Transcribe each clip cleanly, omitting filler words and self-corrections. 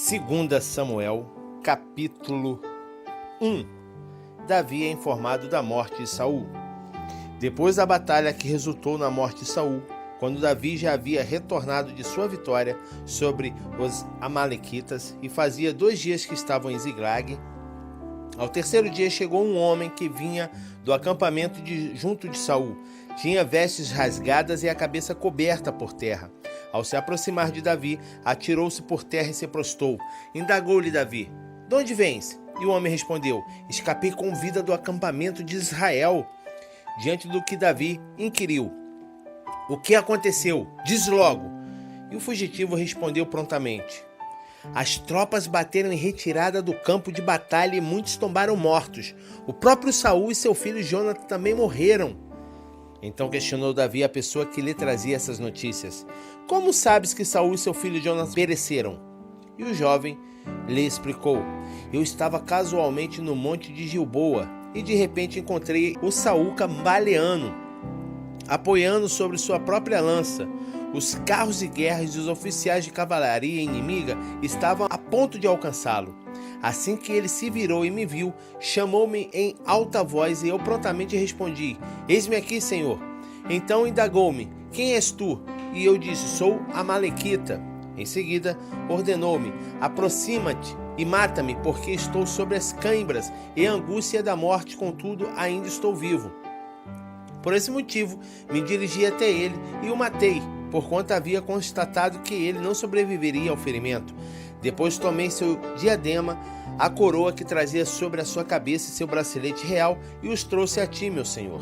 2 Samuel, capítulo 1. Davi é informado da morte de Saul. Depois da batalha que resultou na morte de Saul, quando Davi já havia retornado de sua vitória sobre os amalequitas e fazia 2 dias que estavam em Ziglag, ao terceiro dia chegou um homem que vinha do acampamento junto de Saul. Tinha vestes rasgadas e a cabeça coberta por terra. Ao se aproximar de Davi, atirou-se por terra e se prostrou. Indagou-lhe Davi: "De onde vens?" E o homem respondeu: "Escapei com vida do acampamento de Israel." Diante do que Davi inquiriu: "O que aconteceu? Diz logo." E o fugitivo respondeu prontamente: "As tropas bateram em retirada do campo de batalha e muitos tombaram mortos. O próprio Saul e seu filho Jonatas também morreram." Então questionou Davi a pessoa que lhe trazia essas notícias: "Como sabes que Saul e seu filho Jonatas pereceram?" E o jovem lhe explicou: "Eu estava casualmente no monte de Gilboa e de repente encontrei o Saul cambaleando, apoiando sobre sua própria lança. Os carros de guerra e os oficiais de cavalaria inimiga estavam a ponto de alcançá-lo. Assim que ele se virou e me viu, chamou-me em alta voz e eu prontamente respondi: 'Eis-me aqui, Senhor.' Então indagou-me: 'Quem és tu?' E eu disse: 'Sou amalequita.' Em seguida ordenou-me: 'Aproxima-te e mata-me, porque estou sobre as cãibras e a angústia da morte, contudo ainda estou vivo.' Por esse motivo me dirigi até ele e o matei, porquanto havia constatado que ele não sobreviveria ao ferimento. Depois tomei seu diadema, a coroa que trazia sobre a sua cabeça e seu bracelete real, e os trouxe a ti, meu senhor."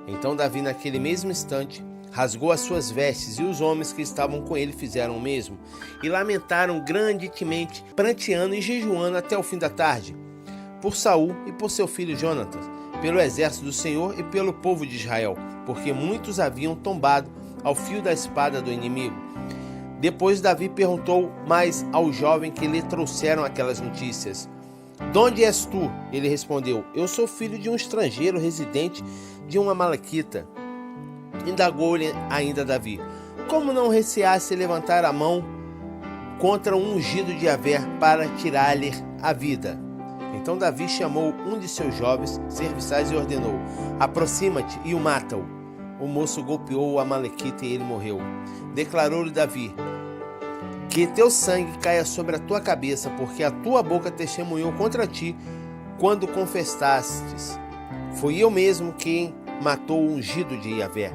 Então Davi, naquele mesmo instante, rasgou as suas vestes, e os homens que estavam com ele fizeram o mesmo, e lamentaram grandemente, pranteando e jejuando até o fim da tarde, por Saul e por seu filho Jonatas, pelo exército do Senhor e pelo povo de Israel, porque muitos haviam tombado ao fio da espada do inimigo. Depois Davi perguntou mais ao jovem que lhe trouxeram aquelas notícias: "De onde és tu?" Ele respondeu: "Eu sou filho de um estrangeiro residente de uma amalequita." Indagou-lhe ainda Davi: "Como não receasse levantar a mão contra um ungido de Yahvé para tirar-lhe a vida?" Então Davi chamou um de seus jovens serviçais e ordenou: "Aproxima-te e o mata-o." O moço golpeou o amalequita e ele morreu. Declarou-lhe Davi: "Que teu sangue caia sobre a tua cabeça, porque a tua boca testemunhou contra ti quando confessastes: 'Foi eu mesmo quem matou o ungido de Yahvé.'"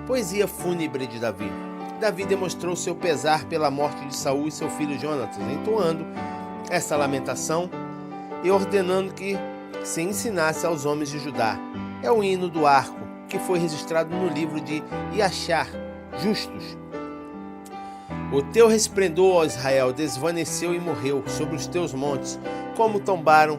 Poesia fúnebre de Davi. Davi demonstrou seu pesar pela morte de Saul e seu filho Jonatas, entoando essa lamentação e ordenando que se ensinasse aos homens de Judá. É o hino do arco, que foi registrado no livro de Iachar, Justos. "O teu resplendor, ó Israel, desvaneceu e morreu sobre os teus montes, como tombaram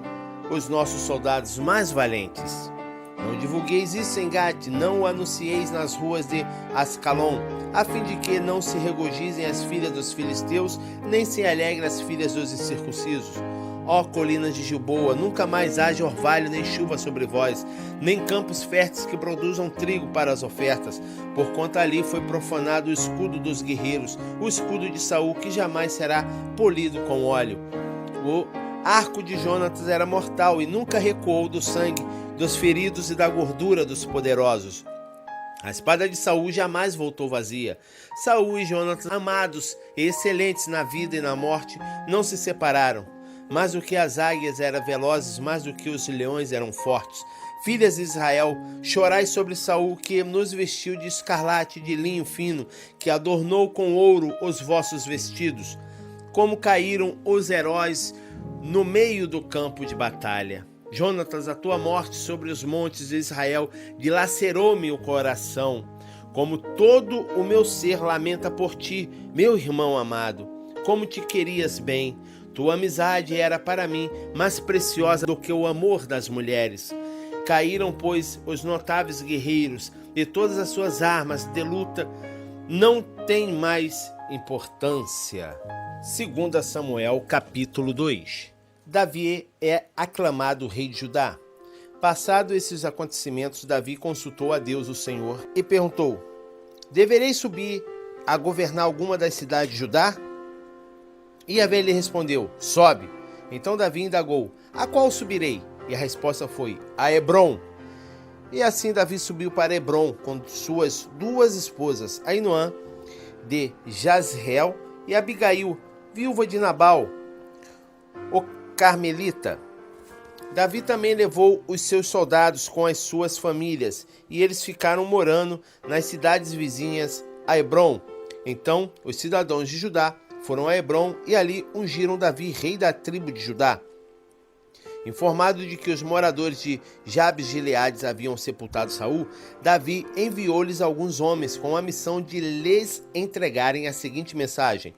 os nossos soldados mais valentes. Não divulgueis isso em Gate, não o anuncieis nas ruas de Ascalon, a fim de que não se regozijem as filhas dos filisteus, nem se alegrem as filhas dos incircuncisos. Ó colinas de Gilboa, nunca mais haja orvalho nem chuva sobre vós, nem campos férteis que produzam trigo para as ofertas, porquanto ali foi profanado o escudo dos guerreiros, o escudo de Saul, que jamais será polido com óleo. O arco de Jonatas era mortal e nunca recuou do sangue dos feridos e da gordura dos poderosos. A espada de Saul jamais voltou vazia. Saul e Jonatas, amados e excelentes na vida e na morte, não se separaram. Mais do que as águias eram velozes, mais do que os leões eram fortes. Filhas de Israel, chorai sobre Saul, que nos vestiu de escarlate e de linho fino, que adornou com ouro os vossos vestidos. Como caíram os heróis no meio do campo de batalha. Jonatas, a tua morte sobre os montes de Israel dilacerou-me o coração. Como todo o meu ser lamenta por ti, meu irmão amado. Como te querias bem. Tua amizade era para mim mais preciosa do que o amor das mulheres. Caíram, pois, os notáveis guerreiros, e todas as suas armas de luta não têm mais importância." 2 Samuel, capítulo 2. Davi é aclamado rei de Judá. Passados esses acontecimentos, Davi consultou a Deus, o Senhor, e perguntou: "Deverei subir a governar alguma das cidades de Judá?" E Yahvé lhe respondeu: sobe. Então Davi indagou: a qual subirei? E a resposta foi: a Hebrom. E assim Davi subiu para Hebrom com suas duas esposas, Ainoã de Jazreel e Abigail, viúva de Nabal, o carmelita. Davi também levou os seus soldados com as suas famílias, e eles ficaram morando nas cidades vizinhas a Hebrom. Então os cidadãos de Judá foram a Hebrom e ali ungiram Davi rei da tribo de Judá. Informado de que os moradores de Jabes de Gileade haviam sepultado Saul, Davi enviou-lhes alguns homens com a missão de lhes entregarem a seguinte mensagem: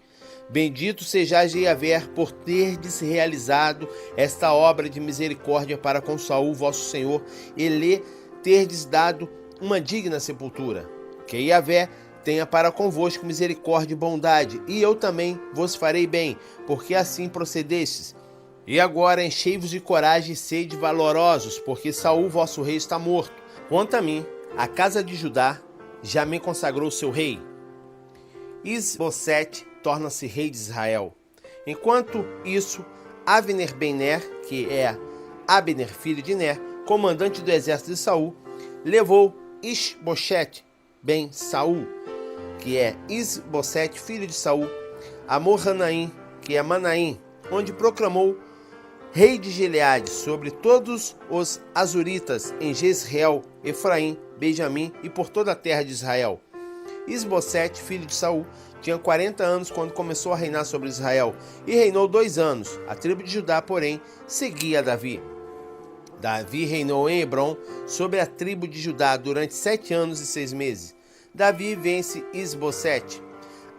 bendito sejais de Yahvé por terdes realizado esta obra de misericórdia para com Saul, vosso senhor, e lhe terdes dado uma digna sepultura. Que Yahvé tenha para convosco misericórdia e bondade, e eu também vos farei bem, porque assim procedestes. E agora enchei-vos de coragem e sede valorosos, porque Saul, vosso rei, está morto. Quanto a mim, a casa de Judá já me consagrou seu rei. Isbosete torna-se rei de Israel. Enquanto isso, Avner ben Ner, que é Abner, filho de Ner, comandante do exército de Saul, levou Isboset ben Saul, que é Isbosete, filho de Saul, a Moranaim, que é Manaim, onde proclamou rei de Gileade sobre todos os azuritas em Jezreel, Efraim, Benjamim e por toda a terra de Israel. Isbosete, filho de Saul, tinha 40 anos quando começou a reinar sobre Israel e reinou 2 anos. A tribo de Judá, porém, seguia Davi. Davi reinou em Hebrom sobre a tribo de Judá durante 7 anos e 6 meses. Davi vence Isbosete.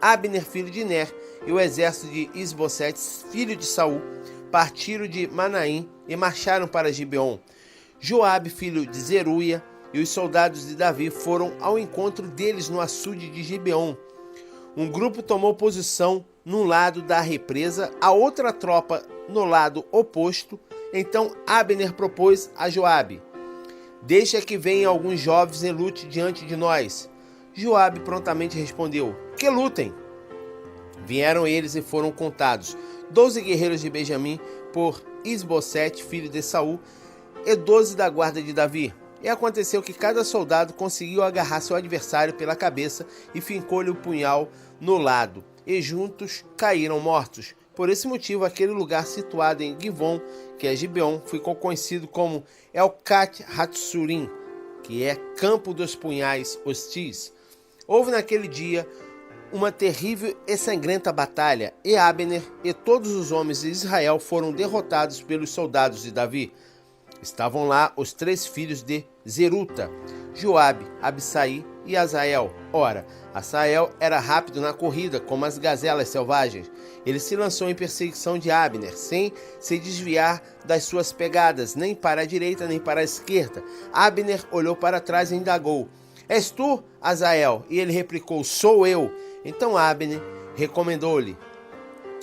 Abner, filho de Ner, e o exército de Isbosete, filho de Saul, partiram de Manaim e marcharam para Gibeon. Joabe, filho de Zeruia, e os soldados de Davi foram ao encontro deles no açude de Gibeon. Um grupo tomou posição num lado da represa, a outra tropa no lado oposto. Então Abner propôs a Joabe: deixa que venham alguns jovens e lute diante de nós. Joabe prontamente respondeu: que lutem. Vieram eles e foram contados 12 guerreiros de Benjamim por Isbosete, filho de Saul, e 12 da guarda de Davi. E aconteceu que cada soldado conseguiu agarrar seu adversário pela cabeça e fincou-lhe o punhal no lado, e juntos caíram mortos. Por esse motivo, aquele lugar situado em Givon, que é Gibeon, ficou conhecido como Elcat Hatsurim, que é Campo dos Punhais Hostis. Houve naquele dia uma terrível e sangrenta batalha, e Abner e todos os homens de Israel foram derrotados pelos soldados de Davi. Estavam lá os 3 filhos de Zeruta, Joabe, Abissai e Asael. Ora, Asael era rápido na corrida, como as gazelas selvagens. Ele se lançou em perseguição de Abner, sem se desviar das suas pegadas, nem para a direita nem para a esquerda. Abner olhou para trás e indagou: és tu, Asael? E ele replicou: sou eu. Então Abner recomendou-lhe: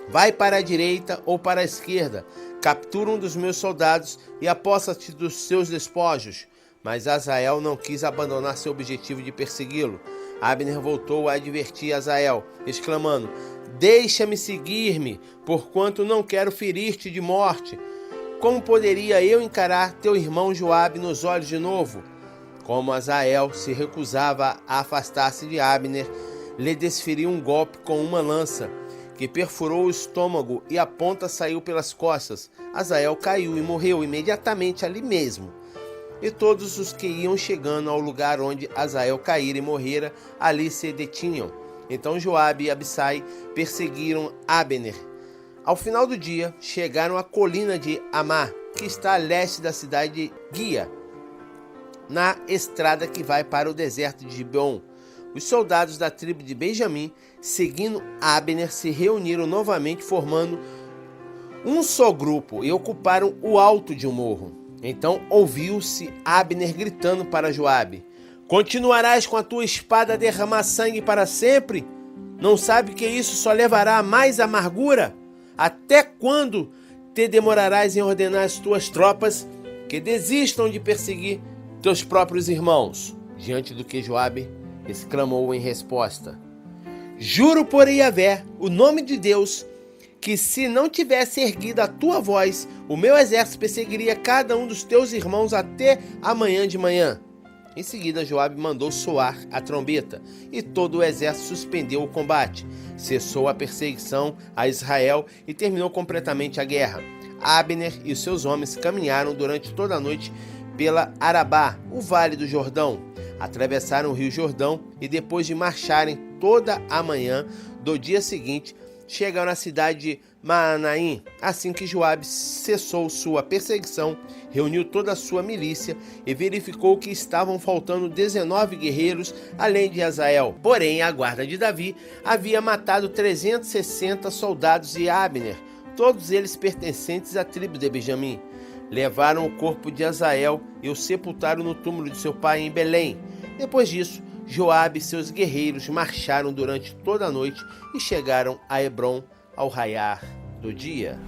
vai para a direita ou para a esquerda, captura um dos meus soldados e aposta-te dos seus despojos. Mas Asael não quis abandonar seu objetivo de persegui-lo. Abner voltou a advertir Asael, exclamando: deixa-me seguir-me, porquanto não quero ferir-te de morte. Como poderia eu encarar teu irmão Joabe nos olhos de novo? Como Asael se recusava a afastar-se de Abner, lhe desferiu um golpe com uma lança, que perfurou o estômago e a ponta saiu pelas costas. Asael caiu e morreu imediatamente ali mesmo. E todos os que iam chegando ao lugar onde Asael caíra e morrera, ali se detinham. Então Joabe e Abissai perseguiram Abner. Ao final do dia, chegaram à colina de Amá, que está a leste da cidade de Guia, na estrada que vai para o deserto de Gibeon. Os soldados da tribo de Benjamim, seguindo Abner, se reuniram novamente, formando um só grupo, e ocuparam o alto de um morro. Então ouviu-se Abner gritando para Joabe: continuarás com a tua espada a derramar sangue para sempre? Não sabe que isso só levará a mais amargura? Até quando te demorarás em ordenar as tuas tropas que desistam de perseguir teus próprios irmãos? Diante do que Joabe exclamou em resposta: juro por Yahvé, o nome de Deus, que se não tivesse erguida a tua voz, o meu exército perseguiria cada um dos teus irmãos até amanhã de manhã. Em seguida, Joabe mandou soar a trombeta, e todo o exército suspendeu o combate. Cessou a perseguição a Israel e terminou completamente a guerra. Abner e os seus homens caminharam durante toda a noite pela Arabá, o vale do Jordão. Atravessaram o rio Jordão e, depois de marcharem toda a manhã do dia seguinte, chegaram à cidade de Maanaim. Assim que Joabe cessou sua perseguição, reuniu toda a sua milícia e verificou que estavam faltando 19 guerreiros, além de Azael. Porém, a guarda de Davi havia matado 360 soldados de Abner, todos eles pertencentes à tribo de Benjamim. Levaram o corpo de Azael e o sepultaram no túmulo de seu pai em Belém. Depois disso, Joabe e seus guerreiros marcharam durante toda a noite e chegaram a Hebrom ao raiar do dia.